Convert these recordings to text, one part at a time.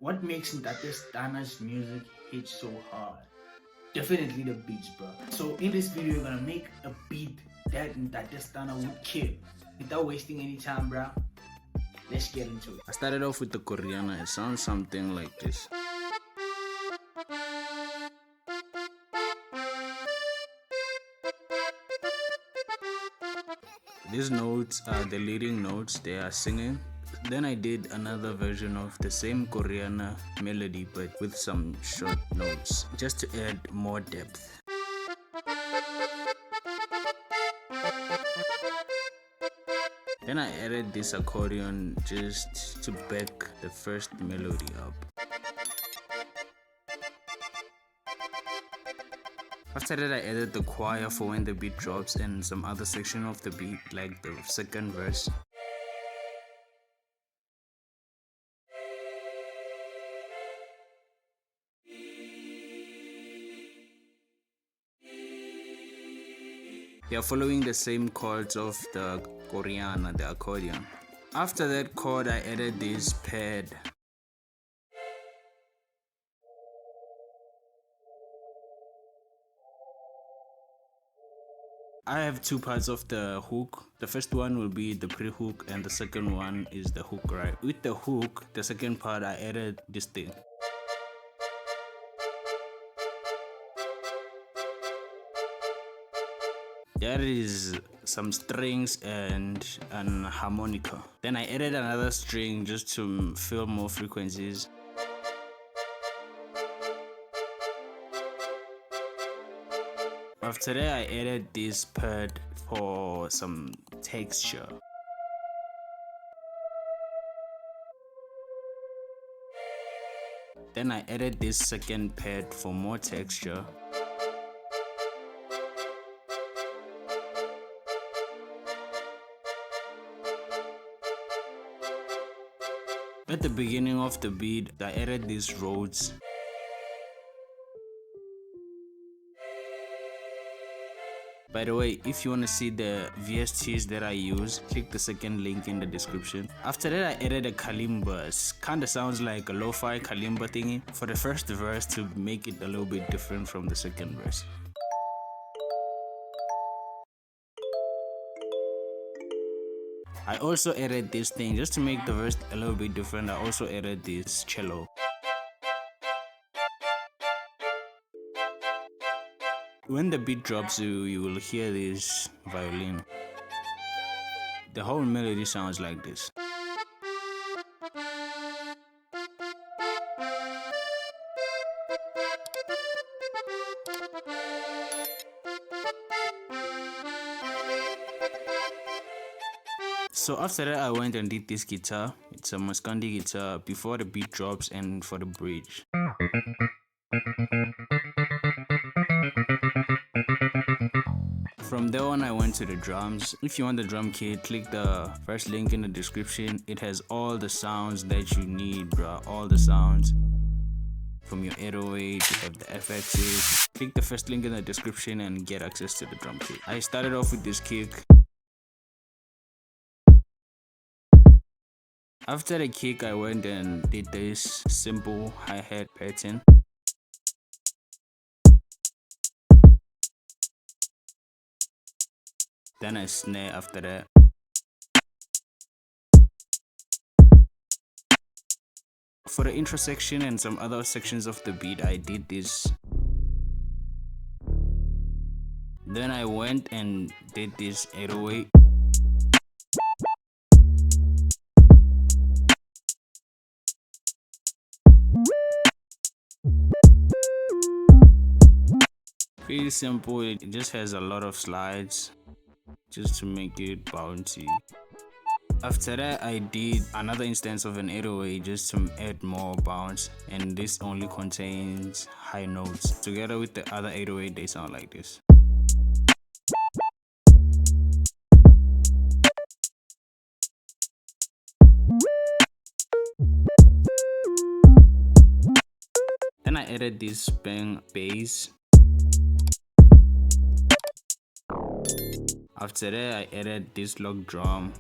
What makes Ntate Stunna's music hit so hard? Definitely the beats, bro. So in this video, we're gonna make a beat that Ntate Stunna would kill. Without wasting any time, bro, let's get into it. I started off with the Koreana. It sounds something like this. These notes are the leading notes they are singing. Then I did another version of the same Koreana melody but with some short notes just to add more depth. Then I added this accordion just to back the first melody up. After that, I added the choir for when the beat drops and some other section of the beat like the second verse. They are following the same chords of the Koreana, the accordion. After that chord, I added this pad. I have two parts of the hook. The first one will be the pre-hook and the second one is the hook, right? With the hook, the second part, I added this thing. There is some strings and an harmonica. Then I added another string just to fill more frequencies. After that, I added this pad for some texture. Then I added this second pad for more texture. At the beginning of the beat, I added these Rhodes. By the way, if you want to see the VSTs that I use, click the second link in the description. After that, I added a kalimba. It kinda sounds like a lo-fi kalimba thingy for the first verse to make it a little bit different from the second verse. I also added this thing just to make the verse a little bit different. I also added this cello. When the beat drops, you will hear this violin. The whole melody sounds like this. So after that, I went and did this guitar. It's a Maskandi guitar before the beat drops and for the bridge. From there on, I went to the drums. If you want the drum kit, click the first link in the description. It has all the sounds that you need, bro. All the sounds. From your 808, you have the FXs. Click the first link in the description and get access to the drum kit. I started off with this kick. After the kick, I went and did this simple hi-hat pattern. Then I snare after that. For the intro section and some other sections of the beat, I did this. Then I went and did this 808. Pretty simple, it just has a lot of slides just to make it bouncy. After that, I did another instance of an 808 just to add more bounce, and this only contains high notes. Together with the other 808, they sound like this. Then I added this bang bass. After that, I added this log drum.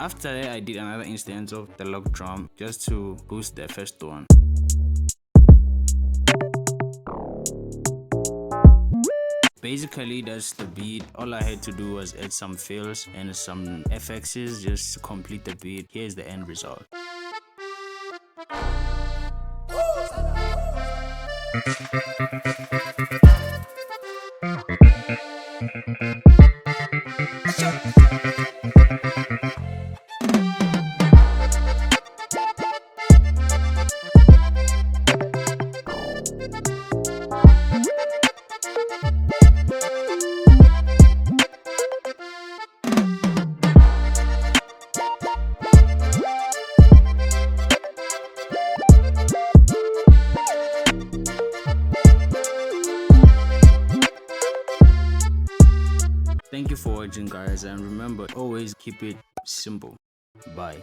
After that, I did another instance of the lock drum just to boost the first one. Basically, that's the beat. All I had to do was add some fills and some FXs just to complete the beat. Here's the end result. Thank you for watching, guys, and remember, always keep it simple. Bye.